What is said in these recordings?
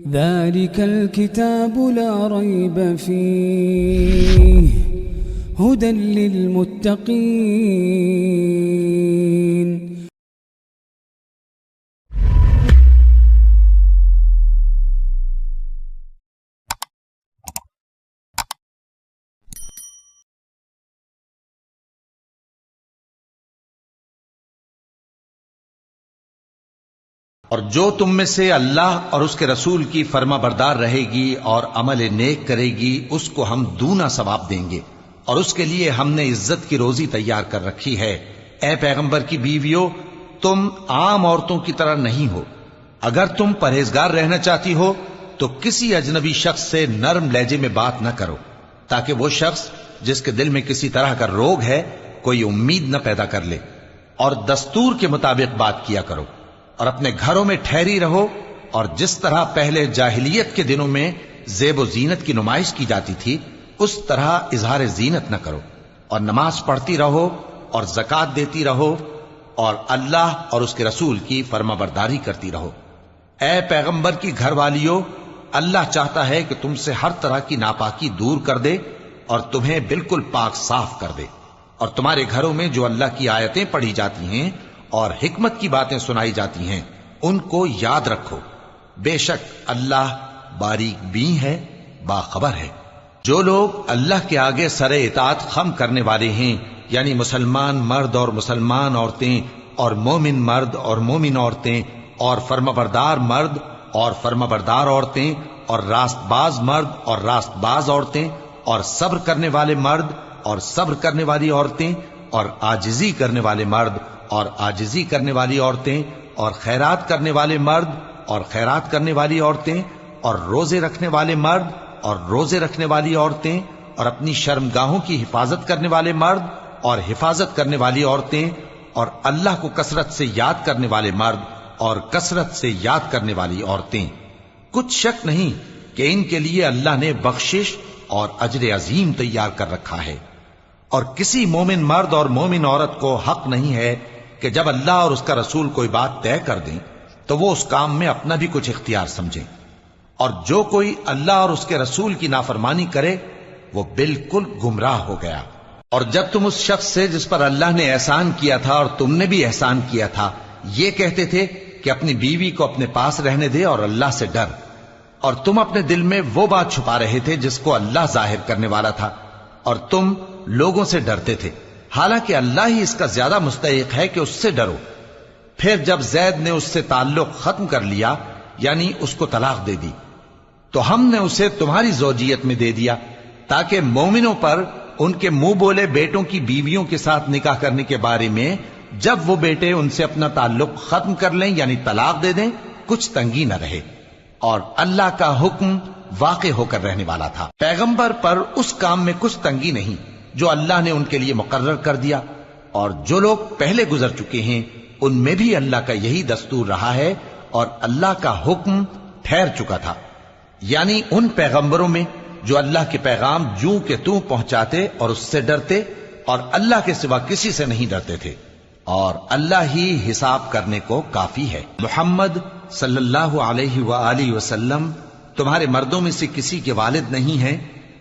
ذلك الكتاب لا ريب فيه هدى للمتقين. اور جو تم میں سے اللہ اور اس کے رسول کی فرما بردار رہے گی اور عمل نیک کرے گی اس کو ہم دونا ثواب دیں گے، اور اس کے لیے ہم نے عزت کی روزی تیار کر رکھی ہے۔ اے پیغمبر کی بیویوں، تم عام عورتوں کی طرح نہیں ہو۔ اگر تم پرہیزگار رہنا چاہتی ہو تو کسی اجنبی شخص سے نرم لہجے میں بات نہ کرو، تاکہ وہ شخص جس کے دل میں کسی طرح کا روگ ہے کوئی امید نہ پیدا کر لے، اور دستور کے مطابق بات کیا کرو، اور اپنے گھروں میں ٹھہری رہو، اور جس طرح پہلے جاہلیت کے دنوں میں زیب و زینت کی نمائش کی جاتی تھی اس طرح اظہار زینت نہ کرو، اور نماز پڑھتی رہو اور زکوٰۃ دیتی رہو، اور اللہ اور اس کے رسول کی فرما برداری کرتی رہو۔ اے پیغمبر کی گھر والیو، اللہ چاہتا ہے کہ تم سے ہر طرح کی ناپاکی دور کر دے اور تمہیں بالکل پاک صاف کر دے، اور تمہارے گھروں میں جو اللہ کی آیتیں پڑھی جاتی ہیں اور حکمت کی باتیں سنائی جاتی ہیں ان کو یاد رکھو، بے شک اللہ باریک بین ہے، باخبر ہے۔ جو لوگ اللہ کے آگے سر اطاعت خم کرنے والے ہیں، یعنی مسلمان مرد اور مسلمان عورتیں، اور مومن مرد اور مومن عورتیں، اور فرمانبردار مرد اور فرمانبردار عورتیں، اور راست باز مرد اور راست باز عورتیں، اور صبر کرنے والے مرد اور صبر کرنے والی عورتیں، اور عاجزی کرنے والے مرد اور عاجزی کرنے والی عورتیں، اور خیرات کرنے والے مرد اور خیرات کرنے والی عورتیں، اور روزے رکھنے والے مرد اور روزے رکھنے والی عورتیں، اور اپنی شرمگاہوں کی حفاظت کرنے والے مرد اور حفاظت کرنے والی عورتیں، اور اللہ کو کثرت سے یاد کرنے والے مرد اور کثرت سے یاد کرنے والی عورتیں۔ کچھ شک نہیں کہ ان کے لیے اللہ نے بخشش اور اجر عظیم تیار کر رکھا ہے۔ اور کسی مومن مرد اور مومن عورت کو حق نہیں ہے کہ جب اللہ اور اس کا رسول کوئی بات طے کر دیں تو وہ اس کام میں اپنا بھی کچھ اختیار سمجھیں، اور جو کوئی اللہ اور اس کے رسول کی نافرمانی کرے وہ بالکل گمراہ ہو گیا۔ اور جب تم اس شخص سے جس پر اللہ نے احسان کیا تھا اور تم نے بھی احسان کیا تھا یہ کہتے تھے کہ اپنی بیوی کو اپنے پاس رہنے دے اور اللہ سے ڈر، اور تم اپنے دل میں وہ بات چھپا رہے تھے جس کو اللہ ظاہر کرنے والا تھا، اور تم لوگوں سے ڈرتے تھے، حالانکہ اللہ ہی اس کا زیادہ مستحق ہے کہ اس سے ڈرو۔ پھر جب زید نے اس سے تعلق ختم کر لیا، یعنی اس کو طلاق دے دی، تو ہم نے اسے تمہاری زوجیت میں دے دیا تاکہ مومنوں پر ان کے منہ بولے بیٹوں کی بیویوں کے ساتھ نکاح کرنے کے بارے میں جب وہ بیٹے ان سے اپنا تعلق ختم کر لیں یعنی طلاق دے دیں کچھ تنگی نہ رہے، اور اللہ کا حکم واقع ہو کر رہنے والا تھا۔ پیغمبر پر اس کام میں کچھ تنگی نہیں جو اللہ نے ان کے لیے مقرر کر دیا، اور جو لوگ پہلے گزر چکے ہیں ان میں بھی اللہ کا یہی دستور رہا ہے، اور اللہ کا حکم ٹھہر چکا تھا، یعنی ان پیغمبروں میں جو اللہ کے پیغام جوں کہ توں پہنچاتے اور اس سے ڈرتے اور اللہ کے سوا کسی سے نہیں ڈرتے تھے، اور اللہ ہی حساب کرنے کو کافی ہے۔ محمد صلی اللہ علیہ وآلہ وسلم تمہارے مردوں میں سے کسی کے والد نہیں ہیں،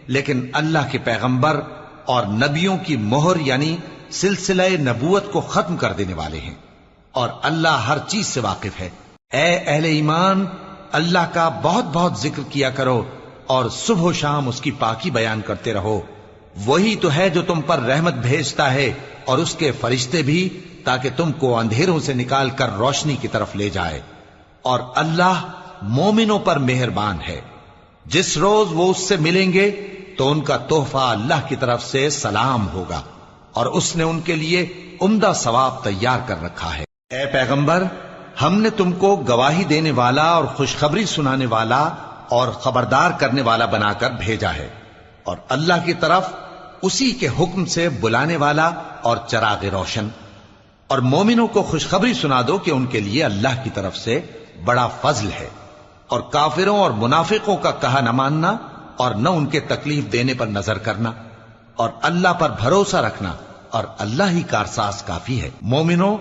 لیکن اللہ کے پیغمبر اور نبیوں کی مہر یعنی سلسلہ نبوت کو ختم کر دینے والے ہیں، اور اللہ ہر چیز سے واقف ہے۔ اے اہل ایمان، اللہ کا بہت بہت ذکر کیا کرو اور صبح و شام اس کی پاکی بیان کرتے رہو، وہی تو ہے جو تم پر رحمت بھیجتا ہے اور اس کے فرشتے بھی، تاکہ تم کو اندھیروں سے نکال کر روشنی کی طرف لے جائے، اور اللہ مومنوں پر مہربان ہے۔ جس روز وہ اس سے ملیں گے تو ان کا تحفہ اللہ کی طرف سے سلام ہوگا، اور اس نے ان کے لیے عمدہ ثواب تیار کر رکھا ہے۔ اے پیغمبر، ہم نے تم کو گواہی دینے والا اور خوشخبری سنانے والا اور خبردار کرنے والا بنا کر بھیجا ہے، اور اللہ کی طرف اسی کے حکم سے بلانے والا اور چراغ روشن۔ اور مومنوں کو خوشخبری سنا دو کہ ان کے لیے اللہ کی طرف سے بڑا فضل ہے، اور کافروں اور منافقوں کا کہا نہ ماننا اور نہ ان کے تکلیف دینے پر نظر کرنا، اور اللہ پر بھروسہ رکھنا، اور اللہ ہی کارساز کافی ہے۔ مومنوں،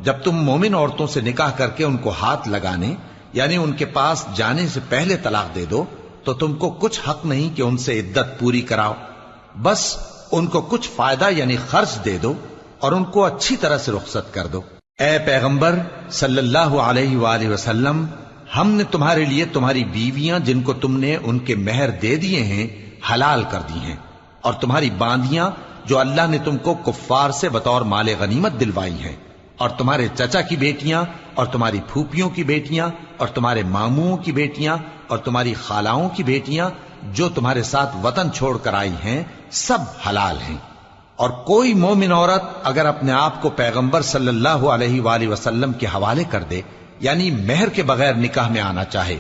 جب تم مومن عورتوں سے نکاح کر کے ان کو ہاتھ لگانے یعنی ان کے پاس جانے سے پہلے طلاق دے دو تو تم کو کچھ حق نہیں کہ ان سے عدت پوری کراؤ، بس ان کو کچھ فائدہ یعنی خرچ دے دو اور ان کو اچھی طرح سے رخصت کر دو۔ اے پیغمبر صلی اللہ علیہ وآلہ وسلم، ہم نے تمہارے لیے تمہاری بیویاں جن کو تم نے ان کے مہر دے دیے ہیں حلال کر دی ہیں، اور تمہاری باندیاں جو اللہ نے تم کو کفار سے بطور مال غنیمت دلوائی ہیں، اور تمہارے چچا کی بیٹیاں اور تمہاری پھوپھیوں کی بیٹیاں اور تمہارے ماموں کی بیٹیاں اور تمہاری خالاؤں کی بیٹیاں جو تمہارے ساتھ وطن چھوڑ کر آئی ہیں، سب حلال ہیں۔ اور کوئی مومن عورت اگر اپنے آپ کو پیغمبر صلی اللہ علیہ وآلہ وسلم کے حوالے کر دے، یعنی مہر کے بغیر نکاح میں آنا چاہے،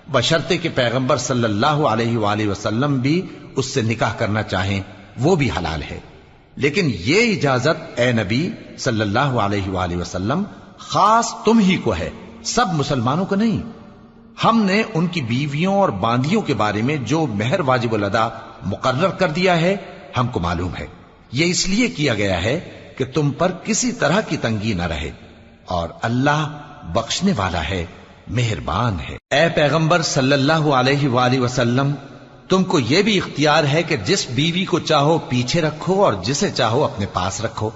بشرطے کہ پیغمبر صلی اللہ علیہ وآلہ وسلم بھی اس سے نکاح کرنا چاہیں، وہ بھی حلال ہے۔ لیکن یہ اجازت اے نبی صلی اللہ علیہ وآلہ وسلم خاص تم ہی کو ہے، سب مسلمانوں کو نہیں۔ ہم نے ان کی بیویوں اور باندیوں کے بارے میں جو مہر واجب الادا مقرر کر دیا ہے ہم کو معلوم ہے، یہ اس لیے کیا گیا ہے کہ تم پر کسی طرح کی تنگی نہ رہے، اور اللہ بخشنے والا ہے، مہربان ہے۔ اے پیغمبر صلی اللہ علیہ وآلہ وسلم، تم کو یہ بھی اختیار ہے کہ جس بیوی کو چاہو پیچھے رکھو اور جسے چاہو اپنے پاس رکھو،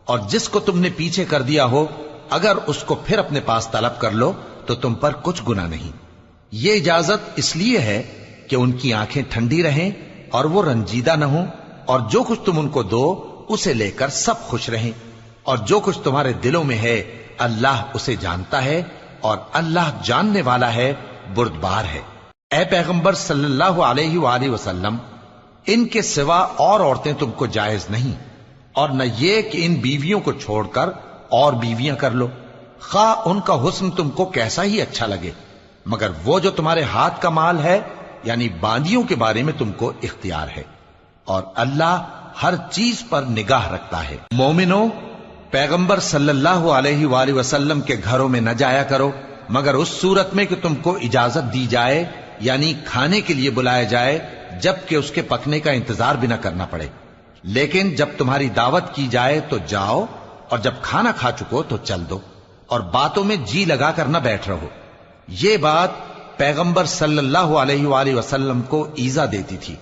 اور جس کو تم نے پیچھے کر دیا ہو اگر اس کو پھر اپنے پاس طلب کر لو تو تم پر کچھ گناہ نہیں۔ یہ اجازت اس لیے ہے کہ ان کی آنکھیں ٹھنڈی رہیں اور وہ رنجیدہ نہ ہوں، اور جو کچھ تم ان کو دو اسے لے کر سب خوش رہیں، اور جو کچھ تمہارے دلوں میں ہے اللہ اسے جانتا ہے، اور اللہ جاننے والا ہے، بردبار ہے۔ اے پیغمبر صلی اللہ علیہ وآلہ وسلم، ان کے سوا اور عورتیں تم کو جائز نہیں، اور نہ یہ کہ ان بیویوں کو چھوڑ کر اور بیویاں کر لو، خواہ ان کا حسن تم کو کیسا ہی اچھا لگے، مگر وہ جو تمہارے ہاتھ کا مال ہے یعنی باندیوں کے بارے میں تم کو اختیار ہے، اور اللہ ہر چیز پر نگاہ رکھتا ہے۔ مومنو، پیغمبر صلی اللہ علیہ وآلہ وسلم کے گھروں میں نہ جایا کرو مگر اس صورت میں کہ تم کو اجازت دی جائے، یعنی کھانے کے لیے بلایا جائے جبکہ اس کے پکنے کا انتظار بھی نہ کرنا پڑے، لیکن جب تمہاری دعوت کی جائے تو جاؤ، اور جب کھانا کھا چکو تو چل دو، اور باتوں میں جی لگا کر نہ بیٹھ رہو۔ یہ بات پیغمبر صلی اللہ علیہ وآلہ وسلم کو ایذا دیتی تھی،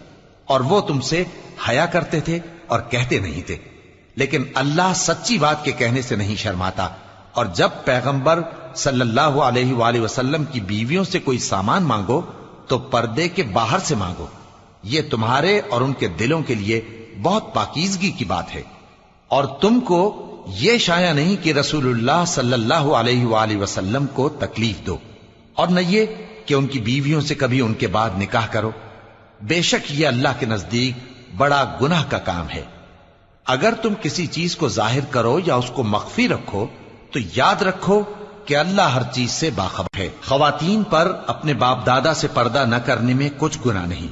اور وہ تم سے حیا کرتے تھے اور کہتے نہیں تھے، لیکن اللہ سچی بات کے کہنے سے نہیں شرماتا، اور جب پیغمبر صلی اللہ علیہ وآلہ وسلم کی بیویوں سے کوئی سامان مانگو تو پردے کے باہر سے مانگو، یہ تمہارے اور ان کے دلوں کے لیے بہت پاکیزگی کی بات ہے۔ اور تم کو یہ شایع نہیں کہ رسول اللہ صلی اللہ علیہ وآلہ وسلم کو تکلیف دو، اور نہ یہ کہ ان کی بیویوں سے کبھی ان کے بعد نکاح کرو، بے شک یہ اللہ کے نزدیک بڑا گناہ کا کام ہے۔ اگر تم کسی چیز کو ظاہر کرو یا اس کو مخفی رکھو تو یاد رکھو کہ اللہ ہر چیز سے باخبر ہے۔ خواتین پر اپنے باپ دادا سے پردہ نہ کرنے میں کچھ گناہ نہیں،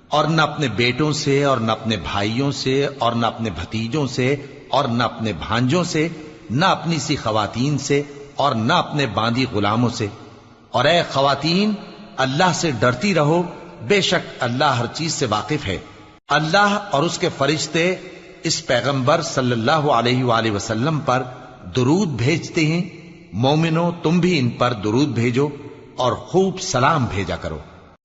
اور نہ اپنے بیٹوں سے اور نہ اپنے بھائیوں سے اور نہ اپنے بھتیجوں سے اور نہ اپنے بھانجوں سے، نہ اپنی سی خواتین سے اور نہ اپنے باندی غلاموں سے۔ اور اے خواتین، اللہ سے ڈرتی رہو، بے شک اللہ ہر چیز سے واقف ہے۔ اللہ اور اس کے فرشتے اس پیغمبر صلی اللہ علیہ وآلہ وسلم پر درود بھیجتے ہیں، مومنو تم بھی ان پر درود بھیجو اور خوب سلام بھیجا کرو۔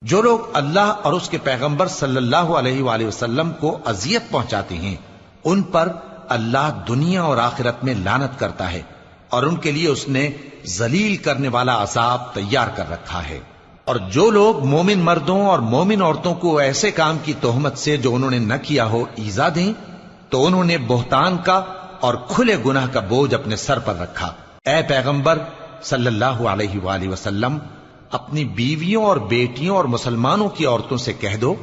جو لوگ اللہ اور اس کے پیغمبر صلی اللہ علیہ وآلہ وسلم کو اذیت پہنچاتے ہیں ان پر اللہ دنیا اور آخرت میں لعنت کرتا ہے، اور ان کے لیے اس نے ذلیل کرنے والا عذاب تیار کر رکھا ہے۔ اور جو لوگ مومن مردوں اور مومن عورتوں کو ایسے کام کی تہمت سے جو انہوں نے نہ کیا ہو ایذا دیں تو انہوں نے بہتان کا اور کھلے گناہ کا بوجھ اپنے سر پر رکھا۔ اے پیغمبر صلی اللہ علیہ وآلہ وسلم، اپنی بیویوں اور بیٹیوں اور مسلمانوں کی عورتوں سے کہہ دو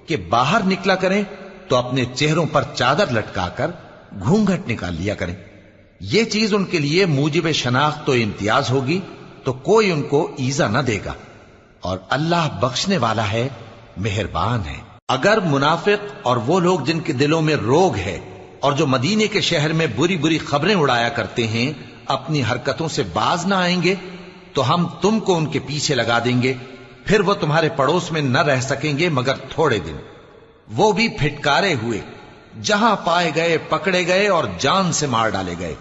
کہ باہر نکلا کریں تو اپنے چہروں پر چادر لٹکا کر گھونگھٹ نکال لیا کریں، یہ چیز ان کے لیے موجب شناخت و امتیاز ہوگی تو کوئی ان کو ایذا نہ دے گا، اور اللہ بخشنے والا ہے، مہربان ہے۔ اگر منافق اور وہ لوگ جن کے دلوں میں روگ ہے اور جو مدینے کے شہر میں بری بری خبریں اڑایا کرتے ہیں اپنی حرکتوں سے باز نہ آئیں گے تو ہم تم کو ان کے پیچھے لگا دیں گے، پھر وہ تمہارے پڑوس میں نہ رہ سکیں گے مگر تھوڑے دن، وہ بھی پھٹکارے ہوئے، جہاں پائے گئے پکڑے گئے اور جان سے مار ڈالے گئے۔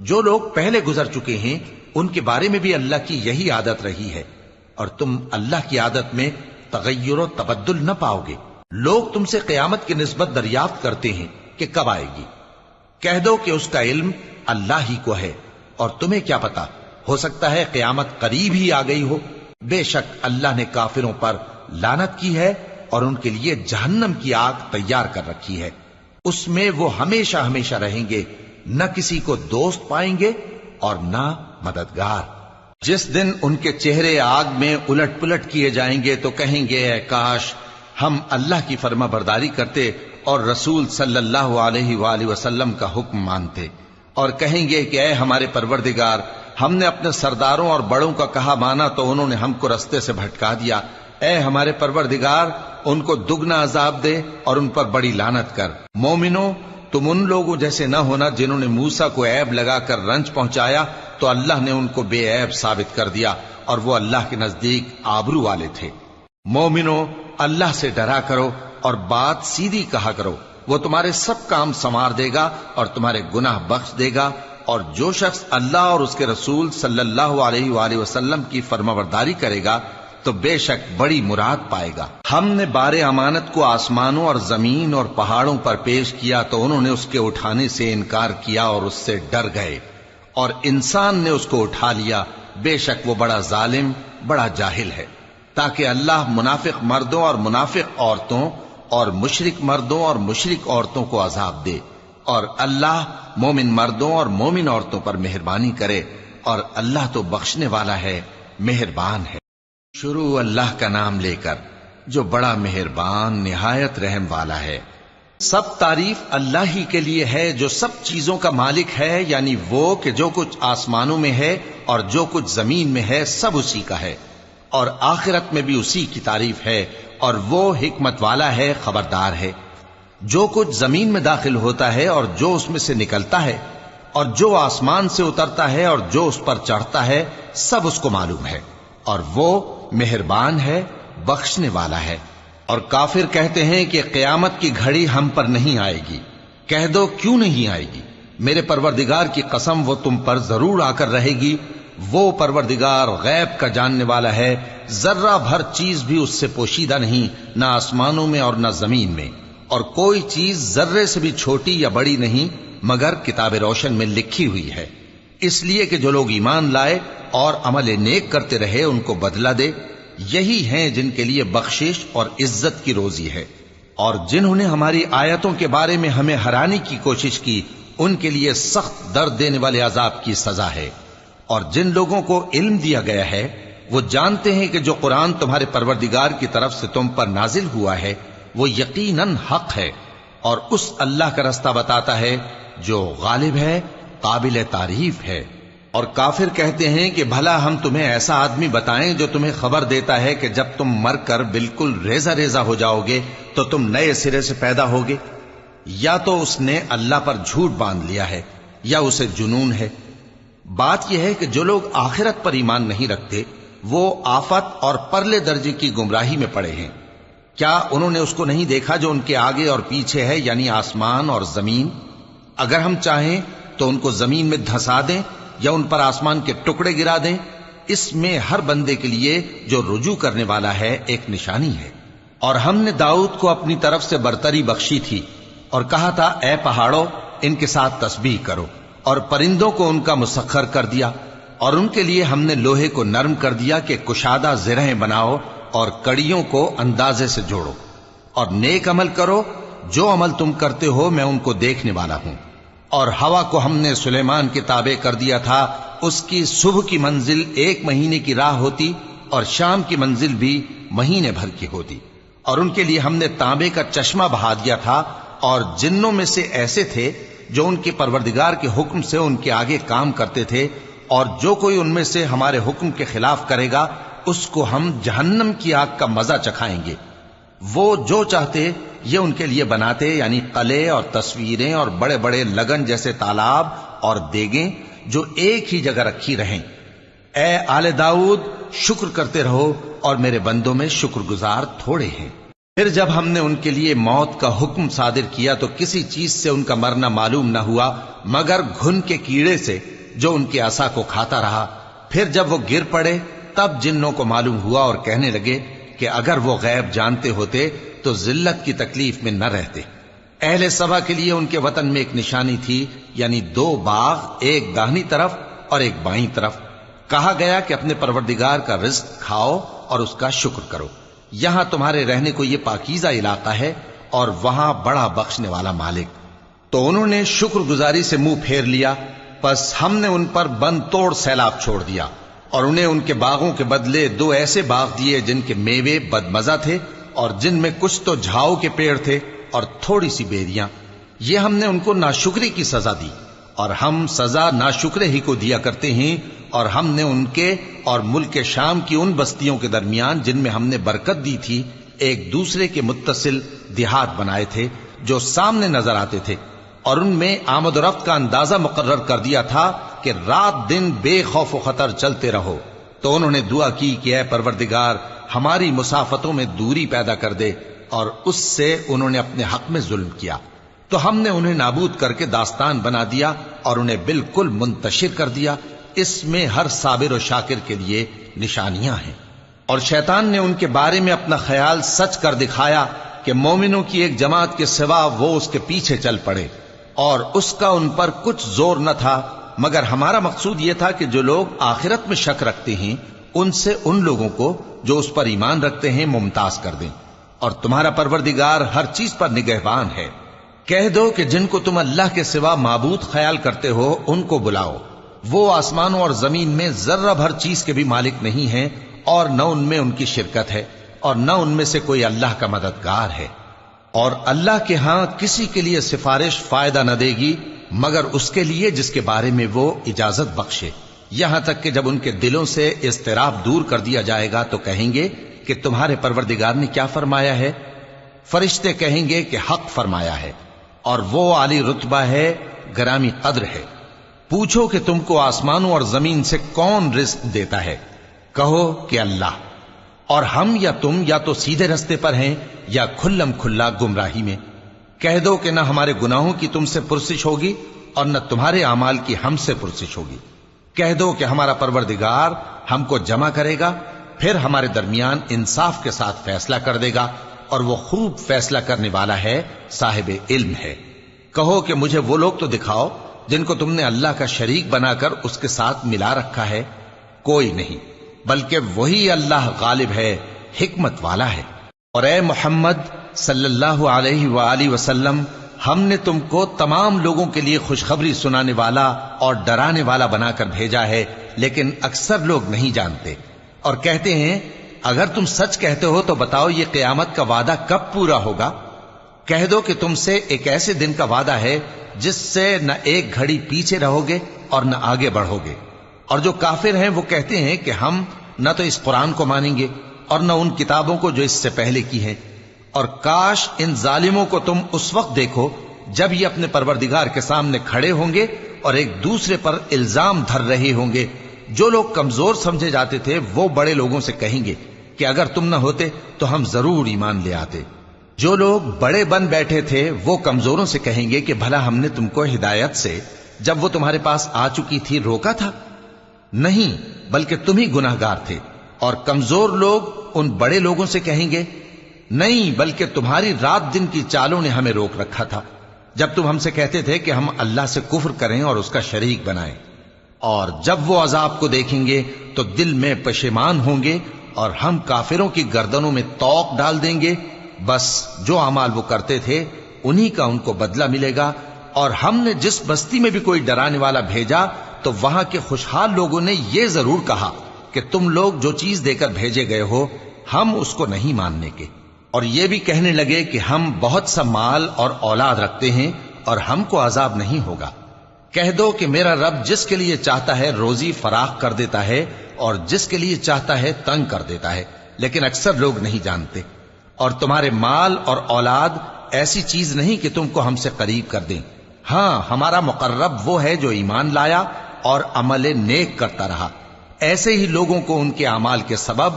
جو لوگ پہلے گزر چکے ہیں ان کے بارے میں بھی اللہ کی یہی عادت رہی ہے اور تم اللہ کی عادت میں تغیر و تبدل نہ پاؤ گے۔ لوگ تم سے قیامت کی نسبت دریافت کرتے ہیں کہ کب آئے گی، کہہ دو کہ اس کا علم اللہ ہی کو ہے، اور تمہیں کیا پتا، ہو سکتا ہے قیامت قریب ہی آ گئی ہو۔ بے شک اللہ نے کافروں پر لعنت کی ہے اور ان کے لیے جہنم کی آگ تیار کر رکھی ہے، اس میں وہ ہمیشہ ہمیشہ رہیں گے، نہ کسی کو دوست پائیں گے اور نہ مددگار۔ جس دن ان کے چہرے آگ میں الٹ پلٹ کیے جائیں گے تو کہیں گے اے کاش ہم اللہ کی فرما برداری کرتے اور رسول صلی اللہ علیہ وآلہ وسلم کا حکم مانتے، اور کہیں گے کہ اے ہمارے پروردگار، ہم نے اپنے سرداروں اور بڑوں کا کہا مانا تو انہوں نے ہم کو رستے سے بھٹکا دیا۔ اے ہمارے پروردگار، ان کو دگنا عذاب دے اور ان پر بڑی لعنت کر۔ مومنوں، تم ان لوگوں جیسے نہ ہونا جنہوں نے موسیٰ کو عیب لگا کر رنج پہنچایا تو اللہ نے ان کو بے عیب ثابت کر دیا اور وہ اللہ کے نزدیک آبرو والے تھے۔ مومنوں، اللہ سے ڈرا کرو اور بات سیدھی کہا کرو، وہ تمہارے سب کام سنوار دے گا اور تمہارے گناہ بخش دے گا، اور جو شخص اللہ اور اس کے رسول صلی اللہ علیہ وآلہ وسلم کی فرمانبرداری کرے گا تو بے شک بڑی مراد پائے گا۔ ہم نے بار امانت کو آسمانوں اور زمین اور پہاڑوں پر پیش کیا تو انہوں نے اس کے اٹھانے سے انکار کیا اور اس سے ڈر گئے، اور انسان نے اس کو اٹھا لیا، بے شک وہ بڑا ظالم، بڑا جاہل ہے۔ تاکہ اللہ منافق مردوں اور منافق عورتوں اور مشرک مردوں اور مشرک عورتوں کو عذاب دے، اور اللہ مومن مردوں اور مومن عورتوں پر مہربانی کرے، اور اللہ تو بخشنے والا ہے، مہربان ہے۔ شروع اللہ کا نام لے کر جو بڑا مہربان نہایت رحم والا ہے۔ سب تعریف اللہ ہی کے لیے ہے جو سب چیزوں کا مالک ہے، یعنی وہ کہ جو کچھ آسمانوں میں ہے اور جو کچھ زمین میں ہے سب اسی کا ہے، اور آخرت میں بھی اسی کی تعریف ہے، اور وہ حکمت والا ہے، خبردار ہے۔ جو کچھ زمین میں داخل ہوتا ہے اور جو اس میں سے نکلتا ہے، اور جو آسمان سے اترتا ہے اور جو اس پر چڑھتا ہے، سب اس کو معلوم ہے، اور وہ مہربان ہے، بخشنے والا ہے۔ اور کافر کہتے ہیں کہ قیامت کی گھڑی ہم پر نہیں آئے گی۔ کہہ دو کیوں نہیں آئے گی؟ میرے پروردگار کی قسم وہ تم پر ضرور آ کر رہے گی۔ وہ پروردگار غیب کا جاننے والا ہے، ذرہ بھر چیز بھی اس سے پوشیدہ نہیں، نہ آسمانوں میں اور نہ زمین میں، اور کوئی چیز ذرے سے بھی چھوٹی یا بڑی نہیں مگر کتاب روشن میں لکھی ہوئی ہے، اس لیے کہ جو لوگ ایمان لائے اور عمل نیک کرتے رہے ان کو بدلہ دے۔ یہی ہیں جن کے لیے بخشش اور عزت کی روزی ہے، اور جنہوں نے ہماری آیتوں کے بارے میں ہمیں ہرانے کی کوشش کی ان کے لیے سخت درد دینے والے عذاب کی سزا ہے۔ اور جن لوگوں کو علم دیا گیا ہے وہ جانتے ہیں کہ جو قرآن تمہارے پروردگار کی طرف سے تم پر نازل ہوا ہے وہ یقیناً حق ہے، اور اس اللہ کا رستہ بتاتا ہے جو غالب ہے، قابل تعریف ہے۔ اور کافر کہتے ہیں کہ بھلا ہم تمہیں ایسا آدمی بتائیں جو تمہیں خبر دیتا ہے کہ جب تم مر کر بالکل ریزہ ریزہ ہو جاؤ گے تو تم نئے سرے سے پیدا ہوگے؟ یا تو اس نے اللہ پر جھوٹ باندھ لیا ہے یا اسے جنون ہے۔ بات یہ ہے کہ جو لوگ آخرت پر ایمان نہیں رکھتے وہ آفت اور پرلے درجے کی گمراہی میں پڑے ہیں۔ کیا انہوں نے اس کو نہیں دیکھا جو ان کے آگے اور پیچھے ہے، یعنی آسمان اور زمین؟ اگر ہم چاہیں تو ان کو زمین میں دھسا دیں یا ان پر آسمان کے ٹکڑے گرا دیں، اس میں ہر بندے کے لیے جو رجوع کرنے والا ہے ایک نشانی ہے۔ اور ہم نے داؤد کو اپنی طرف سے برتری بخشی تھی اور کہا تھا اے پہاڑوں ان کے ساتھ تسبیح کرو، اور پرندوں کو ان کا مسخر کر دیا، اور ان کے لیے ہم نے لوہے کو نرم کر دیا کہ کشادہ زرہیں بناؤ اور کڑیوں کو اندازے سے جوڑو، اور نیک عمل کرو، جو عمل تم کرتے ہو میں ان کو دیکھنے والا ہوں۔ اور ہوا کو ہم نے سلیمان کے تابع کر دیا تھا، اس کی صبح کی منزل 1 مہینے کی راہ ہوتی اور شام کی منزل بھی مہینے بھر کی ہوتی، اور ان کے لیے ہم نے تانبے کا چشمہ بہا دیا تھا، اور جنوں میں سے ایسے تھے جو ان کے پروردگار کے حکم سے ان کے آگے کام کرتے تھے، اور جو کوئی ان میں سے ہمارے حکم کے خلاف کرے گا اس کو ہم جہنم کی آگ کا مزہ چکھائیں گے۔ وہ جو چاہتے یہ ان کے لیے بناتے، یعنی قلعے اور تصویریں اور بڑے بڑے لگن جیسے تالاب اور دیگیں جو ایک ہی جگہ رکھی رہیں۔ اے آل داؤد، شکر کرتے رہو، اور میرے بندوں میں شکر گزار تھوڑے ہیں۔ پھر جب ہم نے ان کے لیے موت کا حکم صادر کیا تو کسی چیز سے ان کا مرنا معلوم نہ ہوا مگر گھن کے کیڑے سے جو ان کے عصا کو کھاتا رہا۔ پھر جب وہ گر پڑے تب جنوں کو معلوم ہوا اور کہنے لگے کہ اگر وہ غیب جانتے ہوتے تو ذلت کی تکلیف میں نہ رہتے۔ اہل سبا کے لیے ان کے وطن میں ایک نشانی تھی، یعنی 2 باغ، ایک داہنی طرف اور ایک بائیں طرف۔ کہا گیا کہ اپنے پروردگار کا رزق کھاؤ اور اس کا شکر کرو، یہاں تمہارے رہنے کو یہ پاکیزہ علاقہ ہے اور وہاں بڑا بخشنے والا مالک۔ تو انہوں نے شکر گزاری سے منہ پھیر لیا، پس ہم نے ان پر بند توڑ سیلاب چھوڑ دیا، اور انہیں ان کے باغوں کے بدلے 2 ایسے باغ دیے جن کے میوے بدمزہ تھے اور جن میں کچھ تو جھاؤ کے پیڑ تھے اور تھوڑی سی بیریاں۔ یہ ہم نے ان کو ناشکری کی سزا دی، اور ہم سزا ناشکرے ہی کو دیا کرتے ہیں۔ اور ہم نے ان کے اور ملک شام کی ان بستیوں کے درمیان جن میں ہم نے برکت دی تھی ایک دوسرے کے متصل دیہات بنائے تھے جو سامنے نظر آتے تھے، اور ان میں آمد و رفت کا اندازہ مقرر کر دیا تھا کہ رات دن بے خوف و خطر چلتے رہو۔ تو انہوں نے دعا کی کہ اے پروردگار ہماری مسافتوں میں دوری پیدا کر دے، اور اس سے انہوں نے اپنے حق میں ظلم کیا، تو ہم نے انہیں نابود کر کے داستان بنا دیا اور انہیں بالکل منتشر کر دیا۔ اس میں ہر صابر و شاکر کے لیے نشانیاں ہیں۔ اور شیطان نے ان کے بارے میں اپنا خیال سچ کر دکھایا کہ مومنوں کی ایک جماعت کے سوا وہ اس کے پیچھے چل پڑے، اور اس کا ان پر کچھ زور نہ تھا، مگر ہمارا مقصود یہ تھا کہ جو لوگ آخرت میں شک رکھتے ہیں ان سے ان لوگوں کو جو اس پر ایمان رکھتے ہیں ممتاز کر دیں، اور تمہارا پروردگار ہر چیز پر نگہبان ہے۔ کہہ دو کہ جن کو تم اللہ کے سوا معبود خیال کرتے ہو ان کو بلاؤ، وہ آسمانوں اور زمین میں ذرہ بھر چیز کے بھی مالک نہیں ہیں، اور نہ ان میں ان کی شرکت ہے، اور نہ ان میں سے کوئی اللہ کا مددگار ہے۔ اور اللہ کے ہاں کسی کے لیے سفارش فائدہ نہ دے گی مگر اس کے لیے جس کے بارے میں وہ اجازت بخشے، یہاں تک کہ جب ان کے دلوں سے اضطراب دور کر دیا جائے گا تو کہیں گے کہ تمہارے پروردگار نے کیا فرمایا ہے؟ فرشتے کہیں گے کہ حق فرمایا ہے، اور وہ عالی رتبہ ہے، گرامی قدر ہے۔ پوچھو کہ تم کو آسمانوں اور زمین سے کون رزق دیتا ہے؟ کہو کہ اللہ، اور ہم یا تم یا تو سیدھے رستے پر ہیں یا کھلم کھلا گمراہی میں۔ کہہ دو کہ نہ ہمارے گناہوں کی تم سے پرسش ہوگی اور نہ تمہارے اعمال کی ہم سے پرسش ہوگی۔ کہہ دو کہ ہمارا پروردگار ہم کو جمع کرے گا، پھر ہمارے درمیان انصاف کے ساتھ فیصلہ کر دے گا، اور وہ خوب فیصلہ کرنے والا ہے، صاحب علم ہے۔ کہو کہ مجھے وہ لوگ تو دکھاؤ جن کو تم نے اللہ کا شریک بنا کر اس کے ساتھ ملا رکھا ہے۔ کوئی نہیں، بلکہ وہی اللہ غالب ہے، حکمت والا ہے۔ اور اے محمد صلی اللہ علیہ وآلہ وسلم، ہم نے تم کو تمام لوگوں کے لیے خوشخبری سنانے والا اور ڈرانے والا بنا کر بھیجا ہے، لیکن اکثر لوگ نہیں جانتے، اور کہتے ہیں اگر تم سچ کہتے ہو تو بتاؤ یہ قیامت کا وعدہ کب پورا ہوگا؟ کہہ دو کہ تم سے ایک ایسے دن کا وعدہ ہے جس سے نہ ایک گھڑی پیچھے رہو گے اور نہ آگے بڑھو گے۔ اور جو کافر ہیں وہ کہتے ہیں کہ ہم نہ تو اس قرآن کو مانیں گے اور نہ ان کتابوں کو جو اس سے پہلے کی ہیں، اور کاش ان ظالموں کو تم اس وقت دیکھو جب یہ اپنے پروردگار کے سامنے کھڑے ہوں گے اور ایک دوسرے پر الزام دھر رہے ہوں گے۔ جو لوگ کمزور سمجھے جاتے تھے وہ بڑے لوگوں سے کہیں گے کہ اگر تم نہ ہوتے تو ہم ضرور ایمان لے آتے۔ جو لوگ بڑے بن بیٹھے تھے وہ کمزوروں سے کہیں گے کہ بھلا ہم نے تم کو ہدایت سے جب وہ تمہارے پاس آ چکی تھی روکا تھا؟ نہیں، بلکہ تم ہی گناہگار تھے۔ اور کمزور لوگ ان بڑے لوگوں سے کہیں گے نہیں، بلکہ تمہاری رات دن کی چالوں نے ہمیں روک رکھا تھا جب تم ہم سے کہتے تھے کہ ہم اللہ سے کفر کریں اور اس کا شریک بنائیں۔ اور جب وہ عذاب کو دیکھیں گے تو دل میں پشیمان ہوں گے، اور ہم کافروں کی گردنوں میں طوق ڈال دیں گے۔ بس جو اعمال وہ کرتے تھے انہی کا ان کو بدلہ ملے گا۔ اور ہم نے جس بستی میں بھی کوئی ڈرانے والا بھیجا تو وہاں کے خوشحال لوگوں نے یہ ضرور کہا کہ تم لوگ جو چیز دے کر بھیجے گئے ہو ہم اس کو نہیں ماننے کے، اور یہ بھی کہنے لگے کہ ہم بہت سا مال اور اولاد رکھتے ہیں اور ہم کو عذاب نہیں ہوگا۔ کہہ دو کہ میرا رب جس کے لیے چاہتا ہے روزی فراخ کر دیتا ہے اور جس کے لیے چاہتا ہے تنگ کر دیتا ہے، لیکن اکثر لوگ نہیں جانتے۔ اور تمہارے مال اور اولاد ایسی چیز نہیں کہ تم کو ہم سے قریب کر دیں۔ ہاں، ہمارا مقرب وہ ہے جو ایمان لایا اور عمل نیک کرتا رہا۔ ایسے ہی لوگوں کو ان کے اعمال کے سبب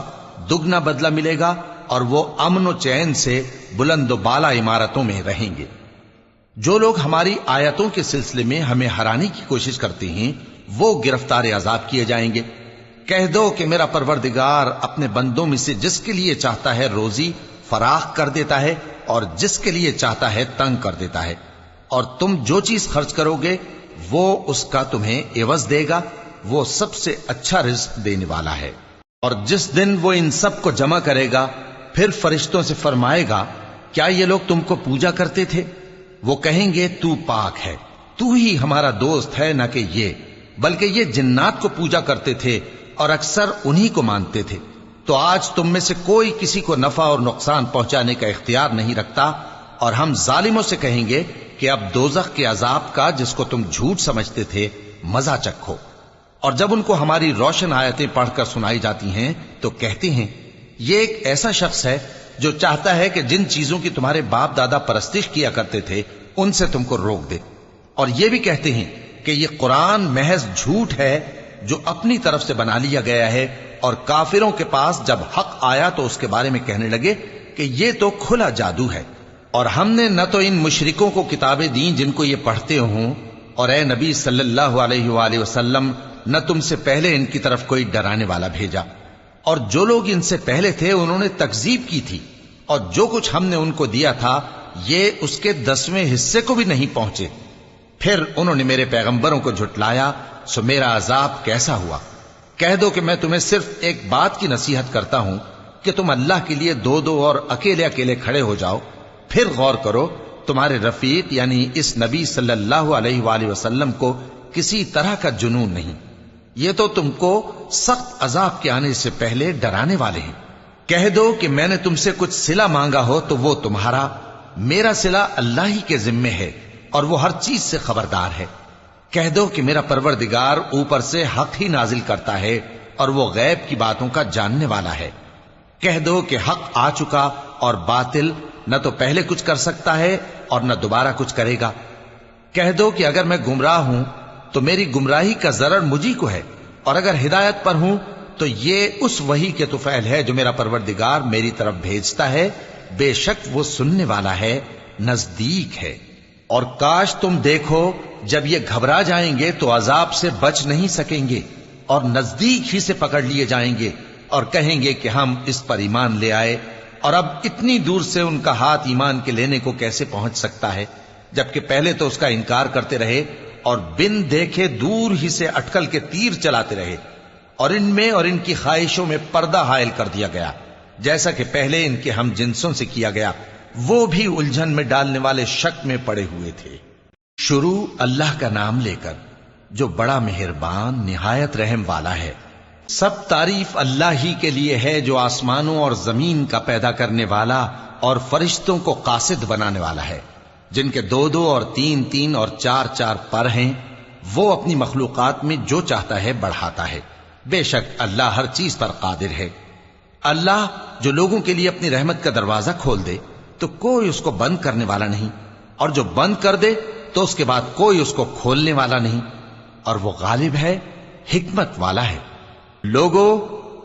دگنا بدلہ ملے گا، اور وہ امن و چین سے بلند و بالا عمارتوں میں رہیں گے۔ جو لوگ ہماری آیتوں کے سلسلے میں ہمیں ہرانے کی کوشش کرتے ہیں وہ گرفتار عذاب کیے جائیں گے۔ کہہ دو کہ میرا پروردگار اپنے بندوں میں سے جس کے لیے چاہتا ہے روزی فراخ کر دیتا ہے اور جس کے لیے چاہتا ہے تنگ کر دیتا ہے، اور تم جو چیز خرچ کرو گے وہ اس کا تمہیں عوض دے گا، وہ سب سے اچھا رزق دینے والا ہے۔ اور جس دن وہ ان سب کو جمع کرے گا پھر فرشتوں سے فرمائے گا کیا یہ لوگ تم کو پوجا کرتے تھے؟ وہ کہیں گے تو پاک ہے، تو ہی ہمارا دوست ہے، نہ کہ یہ، بلکہ یہ جنات کو پوجا کرتے تھے اور اکثر انہی کو مانتے تھے۔ تو آج تم میں سے کوئی کسی کو نفع اور نقصان پہنچانے کا اختیار نہیں رکھتا، اور ہم ظالموں سے کہیں گے کہ اب دوزخ کے عذاب کا جس کو تم جھوٹ سمجھتے تھے مزہ چکھو۔ اور جب ان کو ہماری روشن آیتیں پڑھ کر سنائی جاتی ہیں تو کہتے ہیں یہ ایک ایسا شخص ہے جو چاہتا ہے کہ جن چیزوں کی تمہارے باپ دادا پرستش کیا کرتے تھے ان سے تم کو روک دے، اور یہ بھی کہتے ہیں کہ یہ قرآن محض جھوٹ ہے جو اپنی طرف سے بنا لیا گیا ہے، اور کافروں کے پاس جب حق آیا تو اس کے بارے میں کہنے لگے کہ یہ تو کھلا جادو ہے۔ اور ہم نے نہ تو ان مشرکوں کو کتابیں دیں جن کو یہ پڑھتے ہوں، اور اے نبی صلی اللہ علیہ وآلہ وسلم نہ تم سے پہلے ان کی طرف کوئی ڈرانے والا بھیجا، اور جو لوگ ان سے پہلے تھے انہوں نے تکذیب کی تھی، اور جو کچھ ہم نے ان کو دیا تھا یہ اس کے 10ویں حصے کو بھی نہیں پہنچے۔ پھر انہوں نے میرے پیغمبروں کو جھٹلایا، سو میرا عذاب کیسا ہوا۔ کہہ دو کہ میں تمہیں صرف ایک بات کی نصیحت کرتا ہوں کہ تم اللہ کے لیے دو دو اور اکیلے اکیلے کھڑے ہو جاؤ، پھر غور کرو تمہارے رفیق یعنی اس نبی صلی اللہ علیہ وآلہ وسلم کو کسی طرح کا جنون نہیں، یہ تو تم کو سخت عذاب کے آنے سے پہلے ڈرانے والے ہیں۔ کہہ دو کہ میں نے تم سے کچھ صلہ مانگا ہو تو وہ تمہارا، میرا صلہ اللہ ہی کے ذمے ہے اور وہ ہر چیز سے خبردار ہے۔ کہہ دو کہ میرا پروردگار اوپر سے حق ہی نازل کرتا ہے اور وہ غیب کی باتوں کا جاننے والا ہے۔ کہہ دو کہ حق آ چکا اور باطل نہ تو پہلے کچھ کر سکتا ہے اور نہ دوبارہ کچھ کرے گا۔ کہہ دو کہ اگر میں گمراہ ہوں تو میری گمراہی کا ضرر مجھی کو ہے، اور اگر ہدایت پر ہوں تو یہ اس وحی کے طفیل ہے جو میرا پروردگار میری طرف بھیجتا ہے، بے شک وہ سننے والا ہے، نزدیک ہے۔ اور کاش تم دیکھو جب یہ گھبرا جائیں گے تو عذاب سے بچ نہیں سکیں گے اور نزدیک ہی سے پکڑ لیے جائیں گے اور کہیں گے کہ ہم اس پر ایمان لے آئے، اور اب اتنی دور سے ان کا ہاتھ ایمان کے لینے کو کیسے پہنچ سکتا ہے، جبکہ پہلے تو اس کا انکار کرتے رہے اور بن دیکھے دور ہی سے اٹکل کے تیر چلاتے رہے، اور ان میں اور ان کی خواہشوں میں پردہ حائل کر دیا گیا، جیسا کہ پہلے ان کے ہم جنسوں سے کیا گیا، وہ بھی الجھن میں ڈالنے والے شک میں پڑے ہوئے تھے۔ شروع اللہ کا نام لے کر جو بڑا مہربان نہایت رحم والا ہے۔ سب تعریف اللہ ہی کے لیے ہے جو آسمانوں اور زمین کا پیدا کرنے والا اور فرشتوں کو قاصد بنانے والا ہے، جن کے 2 اور 3 اور 4 پر ہیں، وہ اپنی مخلوقات میں جو چاہتا ہے بڑھاتا ہے، بے شک اللہ ہر چیز پر قادر ہے۔ اللہ جو لوگوں کے لیے اپنی رحمت کا دروازہ کھول دے تو کوئی اس کو بند کرنے والا نہیں، اور جو بند کر دے تو اس کے بعد کوئی اس کو کھولنے والا نہیں، اور وہ غالب ہے، حکمت والا ہے۔ لوگو،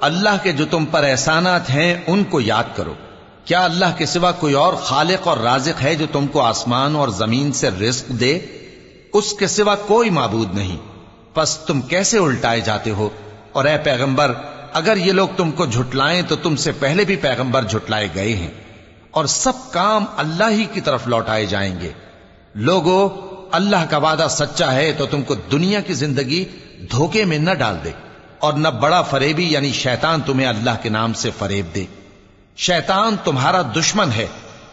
اللہ کے جو تم پر احسانات ہیں ان کو یاد کرو۔ کیا اللہ کے سوا کوئی اور خالق اور رازق ہے جو تم کو آسمان اور زمین سے رزق دے؟ اس کے سوا کوئی معبود نہیں، پس تم کیسے الٹائے جاتے ہو؟ اور اے پیغمبر، اگر یہ لوگ تم کو جھٹلائیں تو تم سے پہلے بھی پیغمبر جھٹلائے گئے ہیں، اور سب کام اللہ ہی کی طرف لوٹائے جائیں گے۔ لوگو، اللہ کا وعدہ سچا ہے تو تم کو دنیا کی زندگی دھوکے میں نہ ڈال دے، اور نہ بڑا فریبی یعنی شیطان تمہیں اللہ کے نام سے فریب دے۔ شیطان تمہارا دشمن ہے،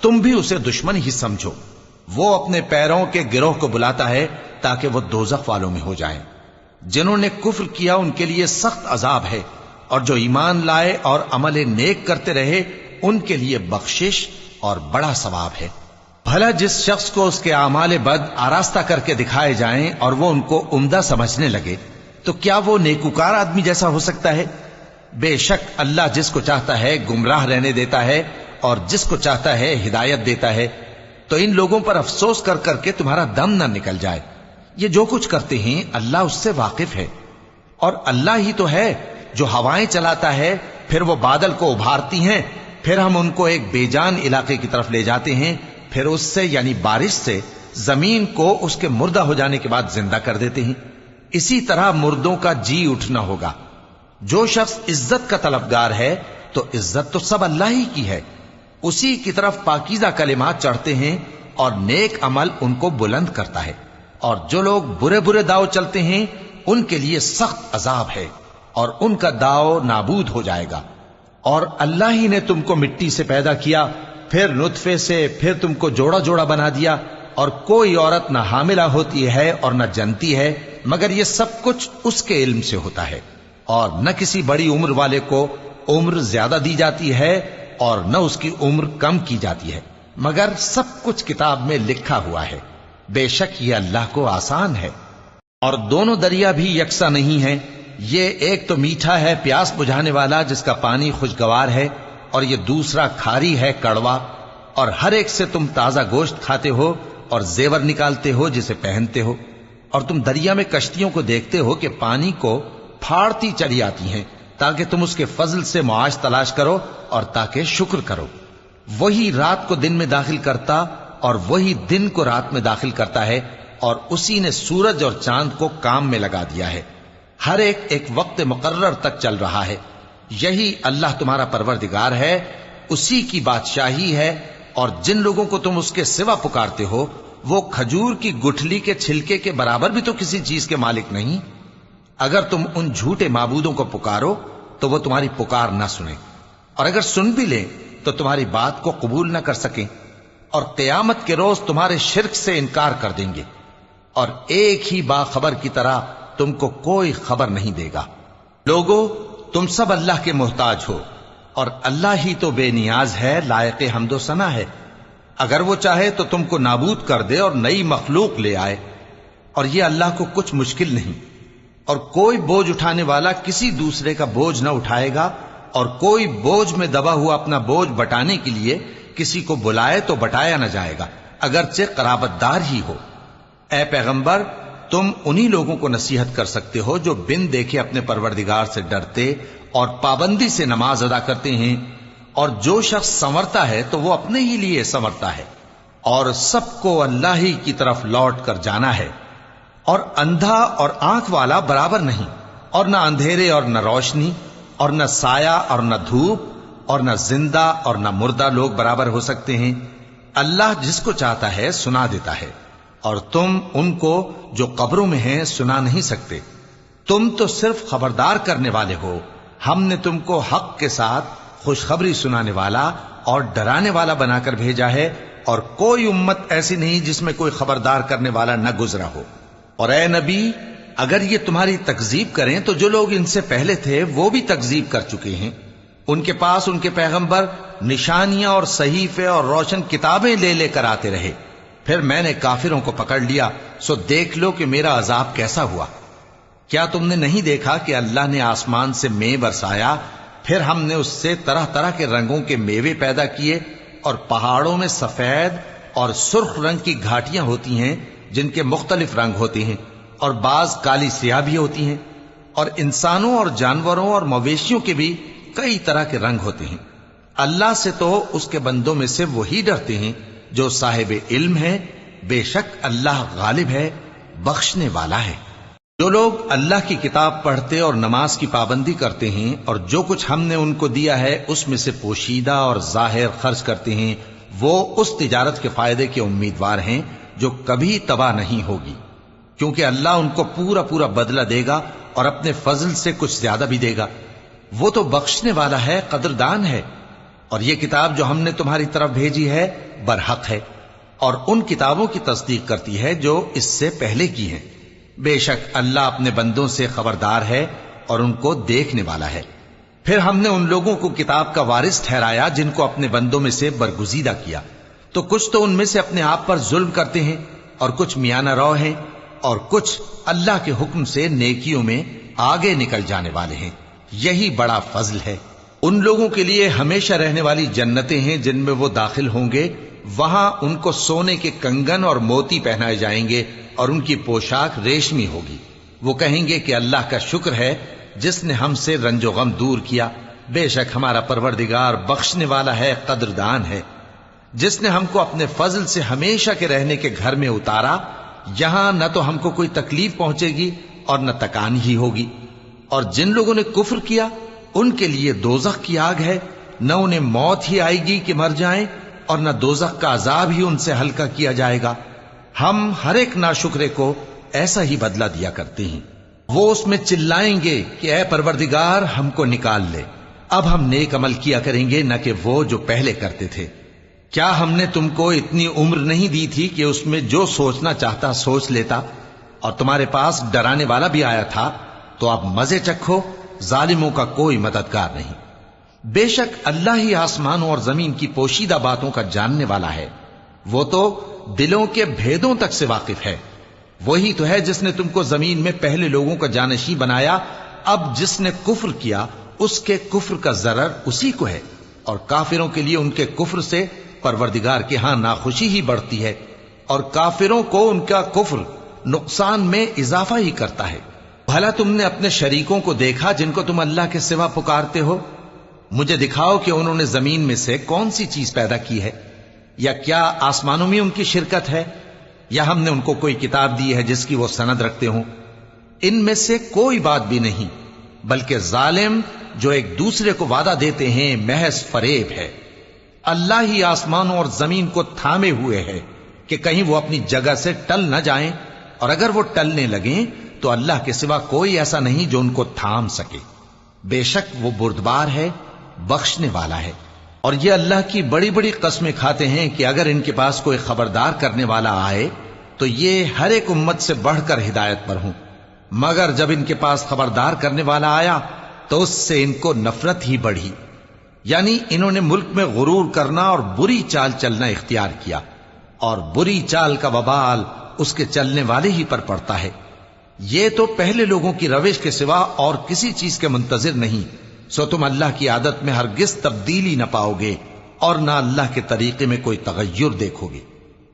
تم بھی اسے دشمن ہی سمجھو۔ وہ اپنے پیروں کے گروہ کو بلاتا ہے تاکہ وہ دوزخ والوں میں ہو جائیں۔ جنہوں نے کفر کیا ان کے لیے سخت عذاب ہے، اور جو ایمان لائے اور عمل نیک کرتے رہے ان کے لیے بخشش اور بڑا ثواب ہے۔ بھلا جس شخص کو اس کے اعمال بد آراستہ کر کے دکھائے جائیں اور وہ ان کو عمدہ سمجھنے لگے تو کیا وہ نیکوکار آدمی جیسا ہو سکتا ہے؟ بے شک اللہ جس کو چاہتا ہے گمراہ رہنے دیتا ہے اور جس کو چاہتا ہے ہدایت دیتا ہے۔ تو ان لوگوں پر افسوس کر کر کے تمہارا دم نہ نکل جائے، یہ جو کچھ کرتے ہیں اللہ اس سے واقف ہے۔ اور اللہ ہی تو ہے جو ہوائیں چلاتا ہے، پھر وہ بادل کو ابھارتی ہیں، پھر ہم ان کو ایک بے جان علاقے کی طرف لے جاتے ہیں، پھر اس سے یعنی بارش سے زمین کو اس کے مردہ ہو جانے کے بعد زندہ کر دیتے ہیں۔ اسی طرح مردوں کا جی اٹھنا ہوگا۔ جو شخص عزت کا طلبگار ہے تو عزت تو سب اللہ ہی کی ہے، اسی کی طرف پاکیزہ کلمات چڑھتے ہیں اور نیک عمل ان کو بلند کرتا ہے، اور جو لوگ برے برے داؤ چلتے ہیں ان کے لیے سخت عذاب ہے اور ان کا داؤ نابود ہو جائے گا۔ اور اللہ ہی نے تم کو مٹی سے پیدا کیا، پھر نطفے سے، پھر تم کو جوڑا جوڑا بنا دیا، اور کوئی عورت نہ حاملہ ہوتی ہے اور نہ جنتی ہے مگر یہ سب کچھ اس کے علم سے ہوتا ہے، اور نہ کسی بڑی عمر والے کو عمر زیادہ دی جاتی ہے اور نہ اس کی عمر کم کی جاتی ہے، مگر سب کچھ کتاب میں لکھا ہوا ہے۔ بے شک یہ اللہ کو آسان ہے۔ اور دونوں دریا بھی یکساں نہیں ہیں، یہ ایک تو میٹھا ہے پیاس بجھانے والا جس کا پانی خوشگوار ہے، اور یہ دوسرا کھاری ہے کڑوا، اور ہر ایک سے تم تازہ گوشت کھاتے ہو اور زیور نکالتے ہو جسے پہنتے ہو، اور تم دریا میں کشتیوں کو دیکھتے ہو کہ پانی کو پھاڑتی چلی آتی ہیں تاکہ تم اس کے فضل سے معاش تلاش کرو اور تاکہ شکر کرو۔ وہی رات کو دن میں داخل کرتا اور وہی دن کو رات میں داخل کرتا ہے، اور اسی نے سورج اور چاند کو کام میں لگا دیا ہے، ہر ایک ایک وقت مقرر تک چل رہا ہے۔ یہی اللہ تمہارا پروردگار ہے، اسی کی بادشاہی ہے، اور جن لوگوں کو تم اس کے سوا پکارتے ہو وہ کھجور کی گٹھلی کے چھلکے کے برابر بھی تو کسی چیز کے مالک نہیں۔ اگر تم ان جھوٹے معبودوں کو پکارو تو وہ تمہاری پکار نہ سنیں، اور اگر سن بھی لیں تو تمہاری بات کو قبول نہ کر سکیں، اور قیامت کے روز تمہارے شرک سے انکار کر دیں گے، اور ایک ہی باخبر کی طرح تم کو کوئی خبر نہیں دے گا۔ لوگو، تم سب اللہ کے محتاج ہو، اور اللہ ہی تو بے نیاز ہے، لائق حمد و ثنا ہے۔ اگر وہ چاہے تو تم کو نابود کر دے اور نئی مخلوق لے آئے، اور یہ اللہ کو کچھ مشکل نہیں۔ اور کوئی بوجھ اٹھانے والا کسی دوسرے کا بوجھ نہ اٹھائے گا، اور کوئی بوجھ میں دبا ہوا اپنا بوجھ بٹانے کے لیے کسی کو بلائے تو بٹایا نہ جائے گا، اگرچہ قرابت دار ہی ہو۔ اے پیغمبر، تم انہی لوگوں کو نصیحت کر سکتے ہو جو بن دیکھے اپنے پروردگار سے ڈرتے اور پابندی سے نماز ادا کرتے ہیں، اور جو شخص سنورتا ہے تو وہ اپنے ہی لیے سنورتا ہے، اور سب کو اللہ ہی کی طرف لوٹ کر جانا ہے۔ اور اندھا اور آنکھ والا برابر نہیں، اور نہ اندھیرے اور نہ روشنی، اور نہ سایہ اور نہ دھوپ، اور نہ زندہ اور نہ مردہ لوگ برابر ہو سکتے ہیں۔ اللہ جس کو چاہتا ہے سنا دیتا ہے، اور تم ان کو جو قبروں میں ہیں سنا نہیں سکتے۔ تم تو صرف خبردار کرنے والے ہو، ہم نے تم کو حق کے ساتھ خوشخبری سنانے والا اور ڈرانے والا بنا کر بھیجا ہے، اور کوئی امت ایسی نہیں جس میں کوئی خبردار کرنے والا نہ گزرا ہو۔ اور اے نبی، اگر یہ تمہاری تکذیب کریں تو جو لوگ ان سے پہلے تھے وہ بھی تکذیب کر چکے ہیں۔ ان کے پاس ان کے پیغمبر نشانیاں اور صحیفے اور روشن کتابیں لے لے کر آتے رہے، پھر میں نے کافروں کو پکڑ لیا، سو دیکھ لو کہ میرا عذاب کیسا ہوا۔ کیا تم نے نہیں دیکھا کہ اللہ نے آسمان سے مے برسایا، پھر ہم نے اس سے طرح طرح کے رنگوں کے میوے پیدا کیے، اور پہاڑوں میں سفید اور سرخ رنگ کی گھاٹیاں ہوتی ہیں جن کے مختلف رنگ ہوتے ہیں، اور بعض کالی سیاہ بھی ہوتی ہیں، اور انسانوں اور جانوروں اور مویشیوں کے بھی کئی طرح کے رنگ ہوتے ہیں۔ اللہ سے تو اس کے بندوں میں سے وہی ڈرتے ہیں جو صاحب علم ہے، بے شک اللہ غالب ہے، بخشنے والا ہے۔ جو لوگ اللہ کی کتاب پڑھتے اور نماز کی پابندی کرتے ہیں، اور جو کچھ ہم نے ان کو دیا ہے اس میں سے پوشیدہ اور ظاہر خرچ کرتے ہیں، وہ اس تجارت کے فائدے کے امیدوار ہیں جو کبھی تباہ نہیں ہوگی، کیونکہ اللہ ان کو پورا پورا بدلہ دے گا اور اپنے فضل سے کچھ زیادہ بھی دے گا۔ وہ تو بخشنے والا ہے، قدردان ہے۔ اور یہ کتاب جو ہم نے تمہاری طرف بھیجی ہے برحق ہے، اور ان کتابوں کی تصدیق کرتی ہے جو اس سے پہلے کی ہیں۔ بے شک اللہ اپنے بندوں سے خبردار ہے اور ان کو دیکھنے والا ہے۔ پھر ہم نے ان لوگوں کو کتاب کا وارث ٹھہرایا جن کو اپنے بندوں میں سے برگزیدہ کیا، تو کچھ تو ان میں سے اپنے آپ پر ظلم کرتے ہیں، اور کچھ میانہ رو ہیں، اور کچھ اللہ کے حکم سے نیکیوں میں آگے نکل جانے والے ہیں۔ یہی بڑا فضل ہے۔ ان لوگوں کے لیے ہمیشہ رہنے والی جنتیں ہیں جن میں وہ داخل ہوں گے، وہاں ان کو سونے کے کنگن اور موتی پہنائے جائیں گے، اور ان کی پوشاک ریشمی ہوگی۔ وہ کہیں گے کہ اللہ کا شکر ہے جس نے ہم سے رنج و غم دور کیا، بے شک ہمارا پروردگار بخشنے والا ہے، قدردان ہے۔ جس نے ہم کو اپنے فضل سے ہمیشہ کے رہنے کے گھر میں اتارا، یہاں نہ تو ہم کو کوئی تکلیف پہنچے گی اور نہ تکان ہی ہوگی۔ اور جن لوگوں نے کفر کیا ان کے لیے دوزخ کی آگ ہے، نہ انہیں موت ہی آئے گی کہ مر جائیں، اور نہ دوزخ کا عذاب ہی ان سے ہلکا کیا جائے گا۔ ہم ہر ایک ناشکرے کو ایسا ہی بدلہ دیا کرتے ہیں۔ وہ اس میں چلائیں گے کہ اے پروردگار ہم کو نکال لے، اب ہم نیک عمل کیا کریں گے نہ کہ وہ جو پہلے کرتے تھے۔ کیا ہم نے تم کو اتنی عمر نہیں دی تھی کہ اس میں جو سوچنا چاہتا سوچ لیتا، اور تمہارے پاس ڈرانے والا بھی آیا تھا؟ تو اب مزے چکھو، ظالموں کا کوئی مددگار نہیں۔ بے شک اللہ ہی آسمانوں اور زمین کی پوشیدہ باتوں کا جاننے والا ہے، وہ تو دلوں کے بھیدوں تک سے واقف ہے۔ وہی تو ہے جس نے تم کو زمین میں پہلے لوگوں کا جانشین بنایا، اب جس نے کفر کیا اس کے کفر کا ضرر اسی کو ہے، اور کافروں کے لیے ان کے کفر سے پروردگار کے ہاں ناخوشی ہی بڑھتی ہے، اور کافروں کو ان کا کفر نقصان میں اضافہ ہی کرتا ہے۔ بھلا تم نے اپنے شریکوں کو دیکھا جن کو تم اللہ کے سوا پکارتے ہو؟ مجھے دکھاؤ کہ انہوں نے زمین میں سے کون سی چیز پیدا کی ہے، یا کیا آسمانوں میں ان کی شرکت ہے، یا ہم نے ان کو کوئی کتاب دی ہے جس کی وہ سند رکھتے ہوں؟ ان میں سے کوئی بات بھی نہیں، بلکہ ظالم جو ایک دوسرے کو وعدہ دیتے ہیں محض فریب ہے۔ اللہ ہی آسمانوں اور زمین کو تھامے ہوئے ہے کہ کہیں وہ اپنی جگہ سے ٹل نہ جائیں، اور اگر وہ ٹلنے لگیں تو اللہ کے سوا کوئی ایسا نہیں جو ان کو تھام سکے۔ بے شک وہ بردبار ہے، بخشنے والا ہے۔ اور یہ اللہ کی بڑی بڑی قسمیں کھاتے ہیں کہ اگر ان کے پاس کوئی خبردار کرنے والا آئے تو یہ ہر ایک امت سے بڑھ کر ہدایت پر ہوں، مگر جب ان کے پاس خبردار کرنے والا آیا تو اس سے ان کو نفرت ہی بڑھی، یعنی انہوں نے ملک میں غرور کرنا اور بری چال چلنا اختیار کیا، اور بری چال کا وبال اس کے چلنے والے ہی پر پڑتا ہے۔ یہ تو پہلے لوگوں کی روش کے سوا اور کسی چیز کے منتظر نہیں، سو تم اللہ کی عادت میں ہرگز تبدیلی نہ پاؤ گے اور نہ اللہ کے طریقے میں کوئی تغیر دیکھو گے۔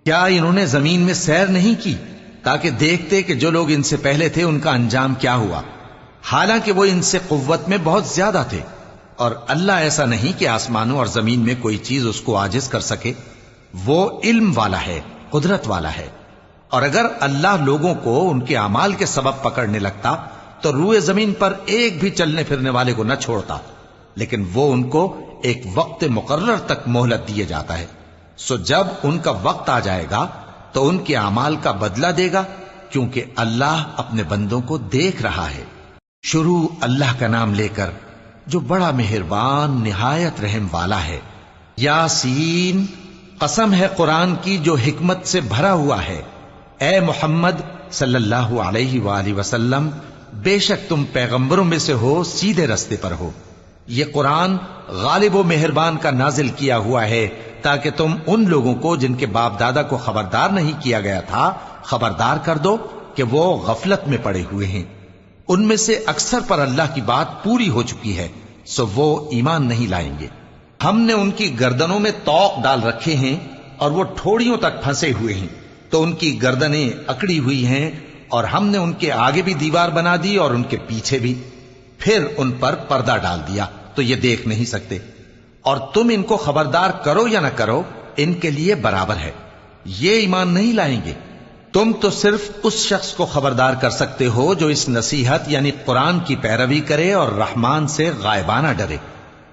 کیا انہوں نے زمین میں سیر نہیں کی تاکہ دیکھتے کہ جو لوگ ان سے پہلے تھے ان کا انجام کیا ہوا، حالانکہ وہ ان سے قوت میں بہت زیادہ تھے؟ اور اللہ ایسا نہیں کہ آسمانوں اور زمین میں کوئی چیز اس کو عاجز کر سکے، وہ علم والا ہے، قدرت والا ہے۔ اور اگر اللہ لوگوں کو ان کے اعمال کے سبب پکڑنے لگتا تو روئے زمین پر ایک بھی چلنے پھرنے والے کو نہ چھوڑتا، لیکن وہ ان کو ایک وقت مقرر تک مہلت دیے جاتا ہے، سو جب ان کا وقت آ جائے گا تو ان کے اعمال کا بدلہ دے گا، کیونکہ اللہ اپنے بندوں کو دیکھ رہا ہے۔ شروع اللہ کا نام لے کر جو بڑا مہربان نہایت رحم والا ہے۔ یاسین، قسم ہے قرآن کی جو حکمت سے بھرا ہوا ہے۔ اے محمد صلی اللہ علیہ وآلہ وسلم، بے شک تم پیغمبروں میں سے ہو، سیدھے رستے پر ہو۔ یہ قرآن غالب و مہربان کا نازل کیا ہوا ہے تاکہ تم ان لوگوں کو جن کے باپ دادا کو خبردار نہیں کیا گیا تھا خبردار کر دو کہ وہ غفلت میں پڑے ہوئے ہیں۔ ان میں سے اکثر پر اللہ کی بات پوری ہو چکی ہے، سو وہ ایمان نہیں لائیں گے۔ ہم نے ان کی گردنوں میں طوق ڈال رکھے ہیں اور وہ ٹھوڑیوں تک پھنسے ہوئے ہیں، تو ان کی گردنیں اکڑی ہوئی ہیں، اور ہم نے ان کے آگے بھی دیوار بنا دی اور ان کے پیچھے بھی، پھر ان پر پردہ ڈال دیا تو یہ دیکھ نہیں سکتے۔ اور تم ان کو خبردار کرو یا نہ کرو ان کے لیے برابر ہے، یہ ایمان نہیں لائیں گے۔ تم تو صرف اس شخص کو خبردار کر سکتے ہو جو اس نصیحت یعنی قرآن کی پیروی کرے اور رحمان سے غائبانہ ڈرے،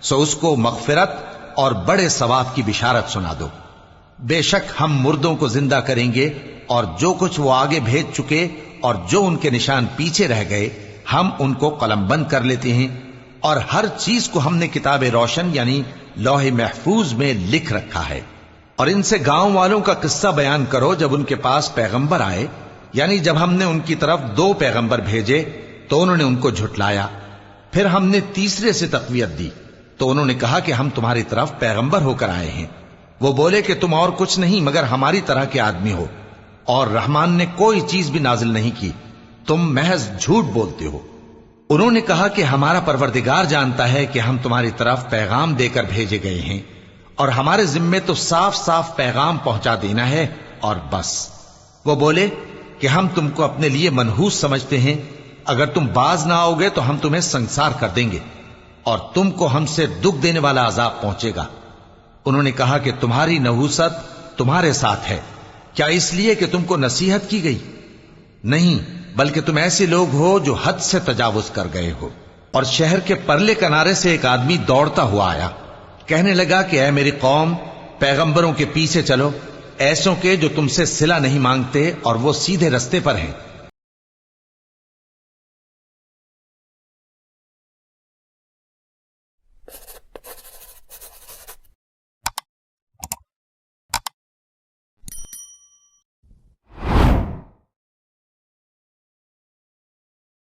سو اس کو مغفرت اور بڑے ثواب کی بشارت سنا دو۔ بے شک ہم مردوں کو زندہ کریں گے، اور جو کچھ وہ آگے بھیج چکے اور جو ان کے نشان پیچھے رہ گئے ہم ان کو قلم بند کر لیتے ہیں، اور ہر چیز کو ہم نے کتاب روشن یعنی لوح محفوظ میں لکھ رکھا ہے۔ اور ان سے گاؤں والوں کا قصہ بیان کرو جب ان کے پاس پیغمبر آئے، یعنی جب ہم نے ان کی طرف 2 پیغمبر بھیجے تو انہوں نے ان کو جھٹلایا، پھر ہم نے تیسرے سے تقویت دی تو انہوں نے کہا کہ ہم تمہاری طرف پیغمبر ہو کر آئے ہیں۔ وہ بولے کہ تم اور کچھ نہیں مگر ہماری طرح کے آدمی ہو، اور رحمان نے کوئی چیز بھی نازل نہیں کی، تم محض جھوٹ بولتے ہو۔ انہوں نے کہا کہ ہمارا پروردگار جانتا ہے کہ ہم تمہاری طرف پیغام دے کر بھیجے گئے ہیں، اور ہمارے ذمے تو صاف صاف پیغام پہنچا دینا ہے اور بس۔ وہ بولے کہ ہم تم کو اپنے لیے منحوس سمجھتے ہیں، اگر تم باز نہ آؤ گے تو ہم تمہیں سنسار کر دیں گے اور تم کو ہم سے دکھ دینے والا عذاب پہنچے گا۔ انہوں نے کہا کہ تمہاری نحوست تمہارے ساتھ ہے، کیا اس لیے کہ تم کو نصیحت کی گئی؟ نہیں، بلکہ تم ایسے لوگ ہو جو حد سے تجاوز کر گئے ہو۔ اور شہر کے پرلے کنارے سے ایک آدمی دوڑتا ہوا آیا، کہنے لگا کہ اے میری قوم، پیغمبروں کے پیچھے چلو، ایسوں کے جو تم سے صلہ نہیں مانگتے اور وہ سیدھے رستے پر ہیں۔